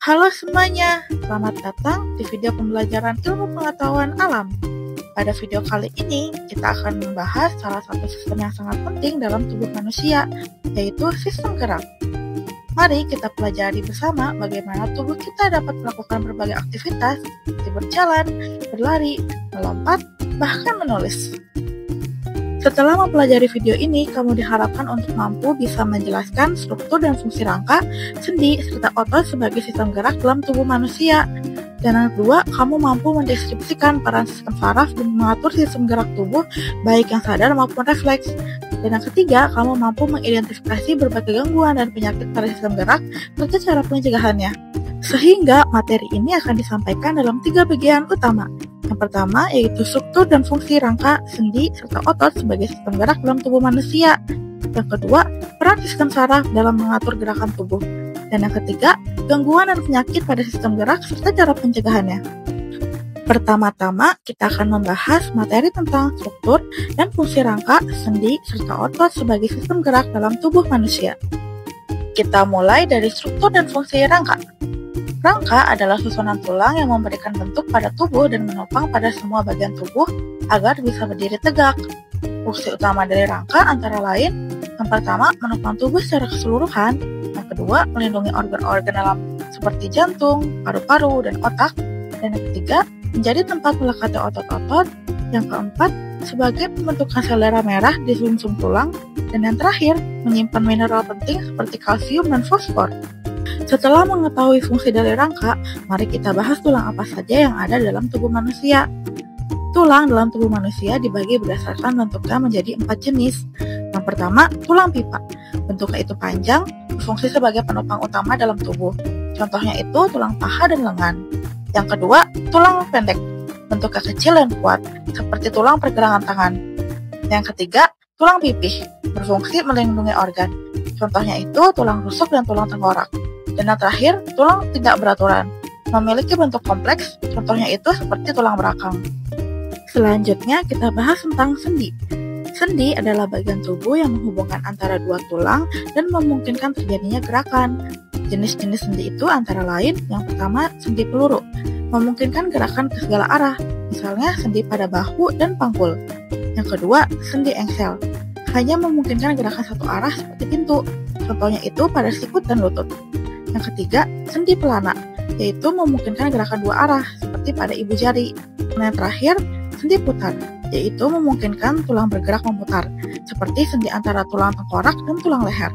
Halo semuanya, selamat datang di video pembelajaran ilmu pengetahuan alam. Pada video kali ini, kita akan membahas salah satu sistem yang sangat penting dalam tubuh manusia, yaitu sistem gerak. Mari kita pelajari bersama bagaimana tubuh kita dapat melakukan berbagai aktivitas, seperti berjalan, berlari, melompat, bahkan menulis. Setelah mempelajari video ini, kamu diharapkan untuk mampu bisa menjelaskan struktur dan fungsi rangka, sendi, serta otot sebagai sistem gerak dalam tubuh manusia. Dan yang kedua, kamu mampu mendeskripsikan peran sistem saraf dan mengatur sistem gerak tubuh, baik yang sadar maupun refleks. Dan yang ketiga, kamu mampu mengidentifikasi berbagai gangguan dan penyakit pada sistem gerak, serta cara pencegahannya. Sehingga materi ini akan disampaikan dalam 3 bagian utama. Yang pertama yaitu struktur dan fungsi rangka, sendi, serta otot sebagai sistem gerak dalam tubuh manusia. Yang kedua, peran sistem saraf dalam mengatur gerakan tubuh. Dan yang ketiga, gangguan dan penyakit pada sistem gerak serta cara pencegahannya. Pertama-tama, kita akan membahas materi tentang struktur dan fungsi rangka, sendi, serta otot sebagai sistem gerak dalam tubuh manusia. Kita mulai dari struktur dan fungsi rangka. Rangka adalah susunan tulang yang memberikan bentuk pada tubuh dan menopang pada semua bagian tubuh agar bisa berdiri tegak. Fungsi utama dari rangka antara lain, yang pertama menopang tubuh secara keseluruhan, yang kedua melindungi organ-organ dalam seperti jantung, paru-paru, dan otak, dan yang ketiga menjadi tempat melekatnya otot-otot, yang keempat sebagai pembentukan sel darah merah di sumsum tulang, dan yang terakhir menyimpan mineral penting seperti kalsium dan fosfor. Setelah mengetahui fungsi dari rangka, mari kita bahas tulang apa saja yang ada dalam tubuh manusia. Tulang dalam tubuh manusia dibagi berdasarkan bentuknya menjadi 4 jenis. Yang pertama, tulang pipa. Bentuknya itu panjang, berfungsi sebagai penopang utama dalam tubuh. Contohnya itu tulang paha dan lengan. Yang kedua, tulang pendek. Bentuknya kecil dan kuat, seperti tulang pergelangan tangan. Yang ketiga, tulang pipih. Berfungsi melindungi organ. Contohnya itu tulang rusuk dan tulang tengkorak. Dan yang terakhir, tulang tidak beraturan. Memiliki bentuk kompleks, contohnya itu seperti tulang belakang. Selanjutnya, kita bahas tentang sendi. Sendi adalah bagian tubuh yang menghubungkan antara dua tulang dan memungkinkan terjadinya gerakan. Jenis-jenis sendi itu antara lain, yang pertama, sendi peluru. Memungkinkan gerakan ke segala arah, misalnya sendi pada bahu dan panggul. Yang kedua, sendi engsel. Hanya memungkinkan gerakan satu arah seperti pintu. Contohnya itu pada sikut dan lutut. Yang ketiga, sendi pelana, yaitu memungkinkan gerakan dua arah, seperti pada ibu jari. Dan yang terakhir, sendi putar, yaitu memungkinkan tulang bergerak memutar, seperti sendi antara tulang tengkorak dan tulang leher.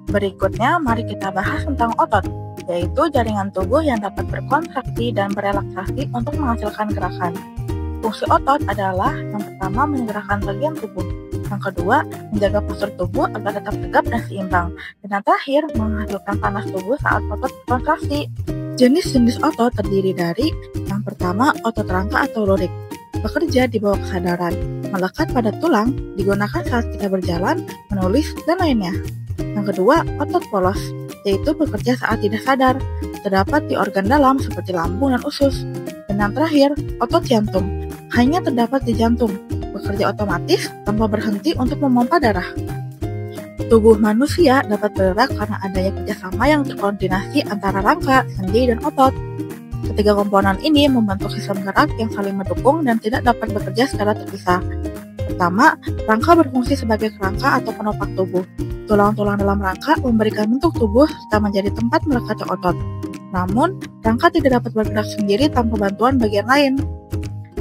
Berikutnya, mari kita bahas tentang otot, yaitu jaringan tubuh yang dapat berkontraksi dan berelaksasi untuk menghasilkan gerakan. Fungsi otot adalah yang pertama menggerakkan bagian tubuh, yang kedua, menjaga postur tubuh agar tetap tegap dan seimbang. Dan yang terakhir, menghasilkan panas tubuh saat otot kontraksi. Jenis-jenis otot terdiri dari yang pertama, otot rangka atau lurik. Bekerja di bawah kesadaran, melekat pada tulang, digunakan saat kita berjalan, menulis, dan lainnya. Yang kedua, otot polos, yaitu bekerja saat tidak sadar, terdapat di organ dalam seperti lambung dan usus. Dan yang terakhir, otot jantung, hanya terdapat di jantung, bekerja otomatis tanpa berhenti untuk memompa darah. Tubuh manusia dapat bergerak karena adanya kerjasama yang terkoordinasi antara rangka, sendi, dan otot. Ketiga komponen ini membentuk sistem gerak yang saling mendukung dan tidak dapat bekerja secara terpisah. Pertama, rangka berfungsi sebagai kerangka atau penopang tubuh. Tulang-tulang dalam rangka memberikan bentuk tubuh serta menjadi tempat melekatnya otot. Namun, rangka tidak dapat bergerak sendiri tanpa bantuan bagian lain.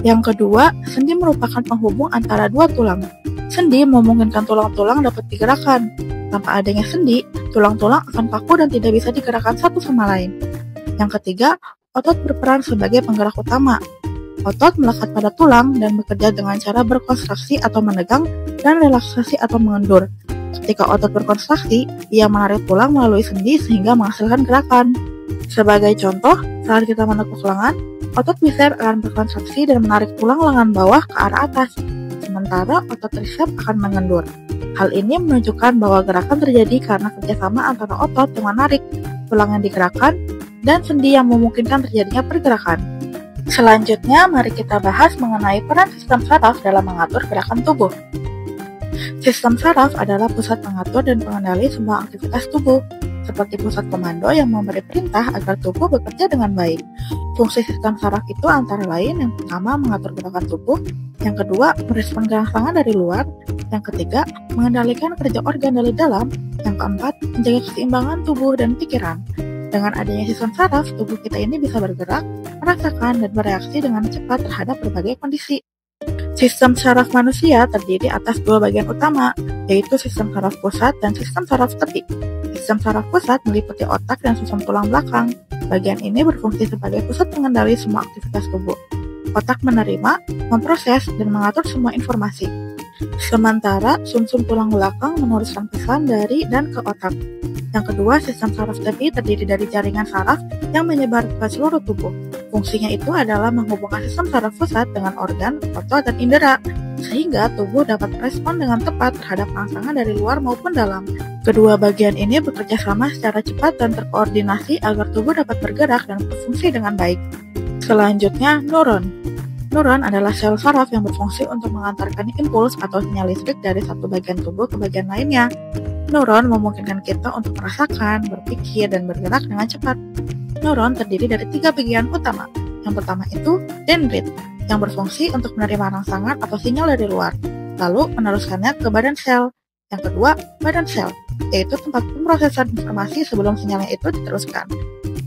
Yang kedua, sendi merupakan penghubung antara dua tulang. Sendi memungkinkan tulang-tulang dapat digerakkan. Tanpa adanya sendi, tulang-tulang akan kaku dan tidak bisa digerakkan satu sama lain. Yang ketiga, otot berperan sebagai penggerak utama. Otot melekat pada tulang dan bekerja dengan cara berkontraksi atau menegang dan relaksasi atau mengendur. Ketika otot berkontraksi, ia menarik tulang melalui sendi sehingga menghasilkan gerakan. Sebagai contoh, saat kita menekuk lengan, otot bisep akan berkontraksi dan menarik tulang lengan bawah ke arah atas, sementara otot trisep akan mengendur. Hal ini menunjukkan bahwa gerakan terjadi karena kerjasama antara otot yang menarik, tulang yang digerakkan, dan sendi yang memungkinkan terjadinya pergerakan. Selanjutnya, mari kita bahas mengenai peran sistem saraf dalam mengatur gerakan tubuh. Sistem saraf adalah pusat pengatur dan pengendali semua aktivitas tubuh. seperti pusat komando yang memberi perintah agar tubuh bekerja dengan baik. Fungsi sistem saraf itu antara lain yang pertama mengatur gerakan tubuh, yang kedua merespon rangsangan dari luar, yang ketiga mengendalikan kerja organ dari dalam, yang keempat menjaga keseimbangan tubuh dan pikiran. Dengan adanya sistem saraf, tubuh kita ini bisa bergerak, merasakan, dan bereaksi dengan cepat terhadap berbagai kondisi. Sistem saraf manusia terdiri atas dua bagian utama, yaitu sistem saraf pusat dan sistem saraf tepi. Sistem saraf pusat meliputi otak dan susun tulang belakang. Bagian ini berfungsi sebagai pusat pengendali semua aktivitas tubuh. Otak menerima, memproses, dan mengatur semua informasi. Sementara sumsum tulang belakang meneruskan pesan dari dan ke otak. Yang kedua, sistem saraf tepi terdiri dari jaringan saraf yang menyebar ke seluruh tubuh. Fungsinya itu adalah menghubungkan sistem saraf pusat dengan organ, otot, dan indera, sehingga tubuh dapat merespon dengan tepat terhadap rangsangan dari luar maupun dalam. Kedua bagian ini bekerja sama secara cepat dan terkoordinasi agar tubuh dapat bergerak dan berfungsi dengan baik. Selanjutnya, neuron. Neuron adalah sel saraf yang berfungsi untuk mengantarkan impuls atau sinyal listrik dari satu bagian tubuh ke bagian lainnya. Neuron memungkinkan kita untuk merasakan, berpikir, dan bergerak dengan cepat. Neuron terdiri dari 3 bagian utama. Yang pertama itu dendrit, yang berfungsi untuk menerima rangsangan atau sinyal dari luar, lalu meneruskannya ke badan sel. Yang kedua, badan sel, yaitu tempat pemrosesan informasi sebelum sinyalnya itu diteruskan.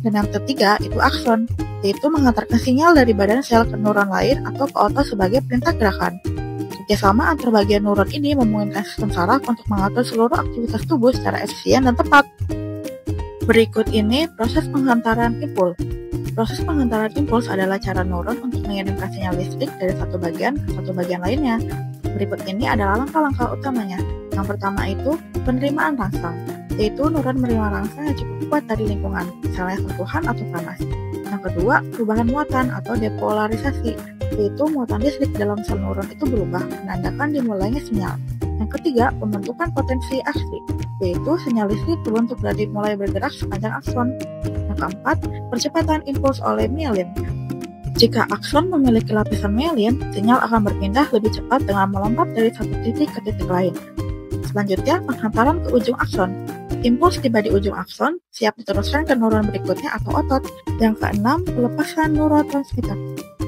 Dan yang ketiga itu akson, yaitu mengantarkan sinyal dari badan sel ke neuron lain atau ke otot sebagai perintah gerakan. Kerjasama antar bagian neuron ini memungkinkan sistem saraf untuk mengatur seluruh aktivitas tubuh secara efisien dan tepat. Berikut ini proses penghantaran impuls. Proses penghantaran impuls adalah cara neuron untuk mengirimkan sinyal listrik dari satu bagian ke satu bagian lainnya. Berikut ini adalah langkah-langkah utamanya. Yang pertama itu penerimaan rangsang, yaitu neuron menerima rangsang yang cukup kuat dari lingkungan, misalnya sentuhan atau panas. Yang kedua, perubahan muatan atau depolarisasi, yaitu muatan listrik dalam sel neuron itu berubah, menandakan dimulainya sinyal. Yang ketiga, pembentukan potensi aksi, yaitu sinyal listrik terbentuk dari mulai bergerak sepanjang akson. Yang keempat, percepatan impuls oleh mielin. Jika akson memiliki lapisan mielin, sinyal akan berpindah lebih cepat dengan melompat dari satu titik ke titik lain. Selanjutnya, penghantaran ke ujung akson. Impuls tiba di ujung akson, siap diteruskan ke neuron berikutnya atau otot. Yang keenam, pelepasan neurotransmitter.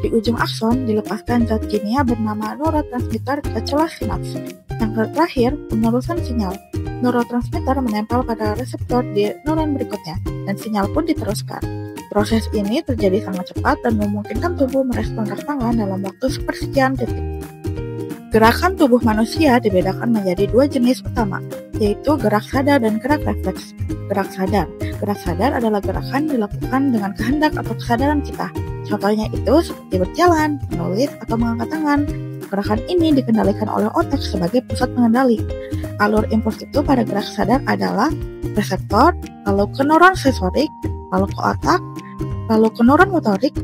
Di ujung akson dilepaskan zat kimia bernama neurotransmitter ke celah sinaps. Yang terakhir, penerusan sinyal. Neurotransmitter menempel pada reseptor di neuron berikutnya, dan sinyal pun diteruskan. Proses ini terjadi sangat cepat dan memungkinkan tubuh merespon rangsangan dalam waktu sepersekian detik. Gerakan tubuh manusia dibedakan menjadi 2 jenis utama, yaitu gerak sadar dan gerak refleks. Gerak sadar adalah gerakan dilakukan dengan kehendak atau kesadaran kita. Contohnya itu seperti berjalan, menulis, atau mengangkat tangan. Gerakan ini dikendalikan oleh otak sebagai pusat pengendali. Alur impuls itu pada gerak sadar adalah reseptor, lalu ke neuron sensorik, lalu ke otak, lalu ke neuron motorik,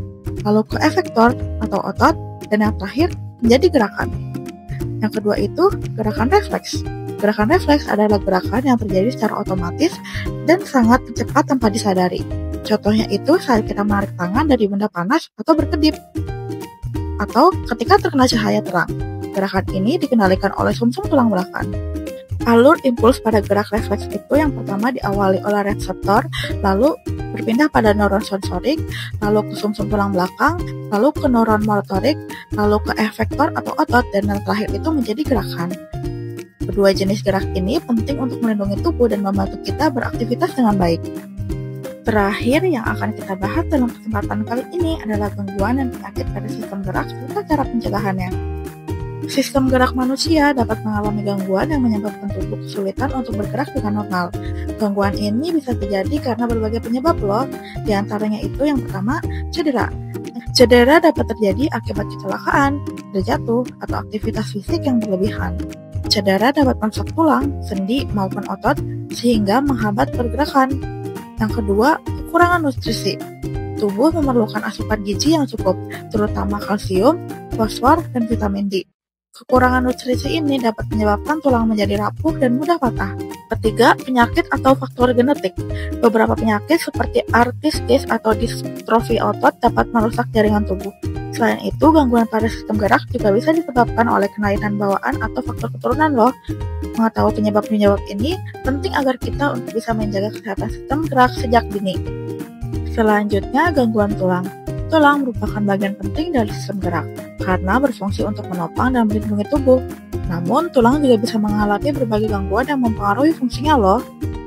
lalu ke efektor atau otot, dan yang terakhir menjadi gerakan. Yang kedua itu gerakan refleks. Gerakan refleks adalah gerakan yang terjadi secara otomatis dan sangat cepat tanpa disadari. Contohnya itu saat kita menarik tangan dari benda panas atau berkedip, atau ketika terkena cahaya terang. Gerakan ini dikendalikan oleh sumsum tulang belakang. Alur impuls pada gerak refleks itu yang pertama diawali oleh reseptor, lalu berpindah pada neuron sensorik, lalu ke sumsum tulang belakang, lalu ke neuron motorik, lalu ke efektor atau otot, dan yang terakhir itu menjadi gerakan. Kedua jenis gerak ini penting untuk melindungi tubuh dan membantu kita beraktivitas dengan baik. Terakhir yang akan kita bahas dalam kesempatan kali ini adalah gangguan dan penyakit pada sistem gerak serta cara pencegahannya. Sistem gerak manusia dapat mengalami gangguan yang menyebabkan tubuh kesulitan untuk bergerak dengan normal. Gangguan ini bisa terjadi karena berbagai penyebab loh, di antaranya itu yang pertama, cedera. Cedera dapat terjadi akibat kecelakaan, terjatuh, atau aktivitas fisik yang berlebihan. Cedera dapat merusak tulang, sendi, maupun otot, sehingga menghambat pergerakan. Yang kedua, kekurangan nutrisi. Tubuh memerlukan asupan gizi yang cukup, terutama kalsium, fosfor, dan vitamin D. Kekurangan nutrisi ini dapat menyebabkan tulang menjadi rapuh dan mudah patah. Ketiga, penyakit atau faktor genetik. Beberapa penyakit seperti artritis atau distrofi otot dapat merusak jaringan tubuh. Selain itu, gangguan pada sistem gerak juga bisa disebabkan oleh kelainan bawaan atau faktor keturunan loh. Mengetahui penyebab-penyebab ini penting agar kita untuk bisa menjaga kesehatan sistem gerak sejak dini. Selanjutnya, gangguan tulang. Tulang merupakan bagian penting dari sistem gerak karena berfungsi untuk menopang dan melindungi tubuh. Namun, tulang juga bisa mengalami berbagai gangguan yang mempengaruhi fungsinya loh.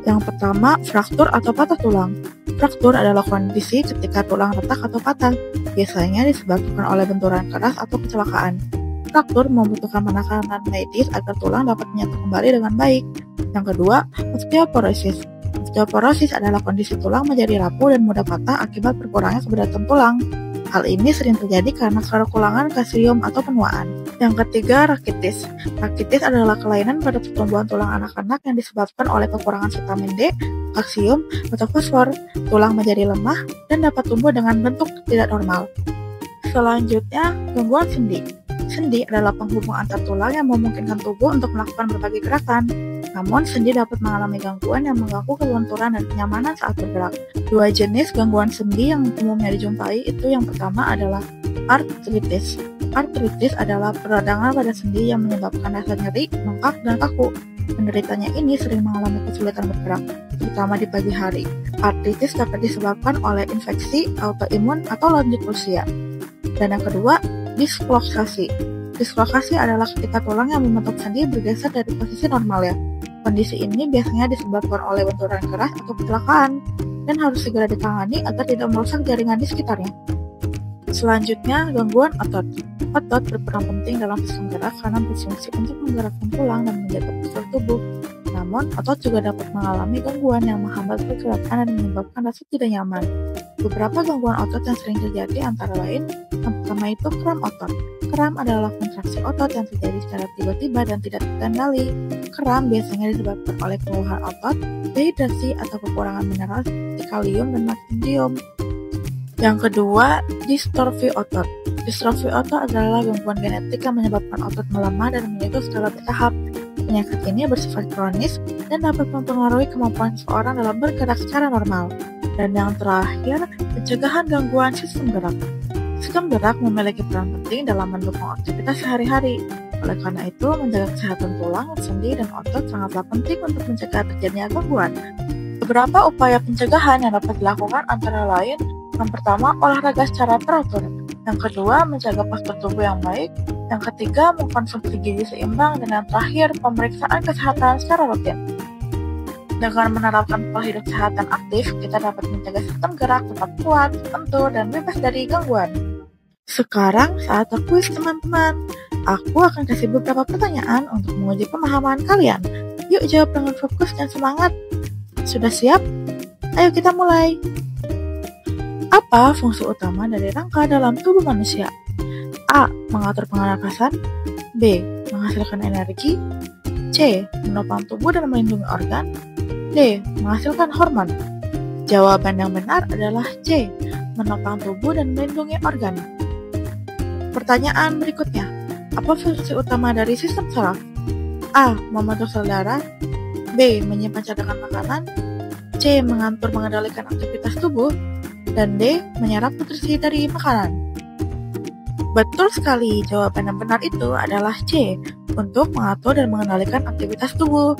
Yang pertama, fraktur atau patah tulang. Fraktur adalah kondisi ketika tulang retak atau patah, biasanya disebabkan oleh benturan keras atau kecelakaan. Fraktur membutuhkan penanganan medis agar tulang dapat menyatu kembali dengan baik. Yang kedua, osteoporosis. Osteoporosis adalah kondisi tulang menjadi rapuh dan mudah patah akibat berkurangnya keberatan tulang. Hal ini sering terjadi karena kekurangan kalsium atau penuaan. Yang ketiga, rakitis. Rakitis adalah kelainan pada pertumbuhan tulang anak-anak yang disebabkan oleh kekurangan vitamin D, kalsium, atau fosfor. Tulang menjadi lemah dan dapat tumbuh dengan bentuk tidak normal. Selanjutnya, gangguan sendi. Sendi adalah penghubung antar tulang yang memungkinkan tubuh untuk melakukan berbagai gerakan. Namun, sendi dapat mengalami gangguan yang mengganggu kelenturan dan kenyamanan saat bergerak. Dua jenis gangguan sendi yang umumnya dijumpai itu yang pertama adalah artritis. Artritis adalah peradangan pada sendi yang menyebabkan rasa nyeri, bengkak, dan kaku. Penderitanya ini sering mengalami kesulitan bergerak, terutama di pagi hari. Artritis dapat disebabkan oleh infeksi, autoimun, atau lanjut usia. Dan yang kedua, dislokasi. Dislokasi adalah ketika tulang yang membentuk sendi bergeser dari posisi normal ya. Kondisi ini biasanya disebabkan oleh benturan keras atau kecelakaan dan harus segera ditangani agar tidak merusak jaringan di sekitarnya. Selanjutnya, gangguan otot. Otot berperan penting dalam sistem gerak karena berfungsi untuk menggerakkan tulang dan menjaga postur tubuh. Namun, otot juga dapat mengalami gangguan yang menghambat pergerakan dan menyebabkan rasa tidak nyaman. Beberapa gangguan otot yang sering terjadi antara lain, yang pertama itu kram otot. Kram adalah kontraksi otot yang terjadi secara tiba-tiba dan tidak terkendali. Kram biasanya disebabkan oleh kelelahan otot, dehidrasi, atau kekurangan mineral seperti kalium dan magnesium. Yang kedua, distrofi otot. Distrofi otot adalah gangguan genetik yang menyebabkan otot melemah dan menyatu secara bertahap. Penyakit ini bersifat kronis dan dapat mempengaruhi kemampuan seseorang dalam bergerak secara normal. Dan yang terakhir, pencegahan gangguan sistem gerak. Sistem gerak memiliki peran penting dalam mendukung aktivitas sehari-hari. Oleh karena itu, menjaga kesehatan tulang, sendi, dan otot sangatlah penting untuk mencegah terjadinya gangguan. Beberapa upaya pencegahan yang dapat dilakukan antara lain, yang pertama, olahraga secara teratur. Yang kedua, menjaga postur tubuh yang baik. Yang ketiga, mengkonsumsi gizi seimbang. Dan yang terakhir, pemeriksaan kesehatan secara rutin. Dengan menerapkan pola hidup sehat dan aktif, kita dapat mencegah sistem gerak tetap kuat, lentur, dan bebas dari gangguan. Sekarang saatnya kuis teman-teman. Aku akan kasih beberapa pertanyaan untuk menguji pemahaman kalian. Yuk jawab dengan fokus dan semangat. Sudah siap? Ayo kita mulai. Apa fungsi utama dari rangka dalam tubuh manusia? A. Mengatur pernapasan. B. Menghasilkan energi. C. Menopang tubuh dan melindungi organ. D. Menghasilkan hormon. Jawaban yang benar adalah C. Menopang tubuh dan melindungi organ. Pertanyaan berikutnya. Apa fungsi utama dari sistem saraf? A. Membentuk sel darah. B. Menyimpan cadangan makanan. C. mengendalikan aktivitas tubuh. Dan D. Menyerap nutrisi dari makanan. Betul sekali, jawaban yang benar itu adalah C. Untuk mengatur dan mengendalikan aktivitas tubuh.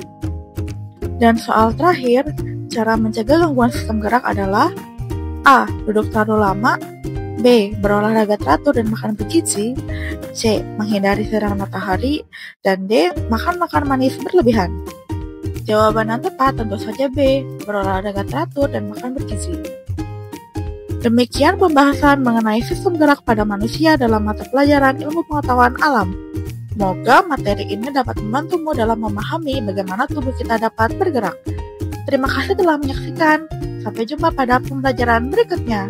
Dan soal terakhir, cara mencegah gangguan sistem gerak adalah A. Duduk terlalu lama. B. Berolahraga teratur dan makan bergizi. C. Menghindari sinar matahari. Dan D. Makan manis berlebihan. Jawaban yang tepat tentu saja B. Berolahraga teratur dan makan bergizi. Demikian pembahasan mengenai sistem gerak pada manusia dalam mata pelajaran ilmu pengetahuan alam. Semoga materi ini dapat membantumu dalam memahami bagaimana tubuh kita dapat bergerak. Terima kasih telah menyaksikan. Sampai jumpa pada pembelajaran berikutnya.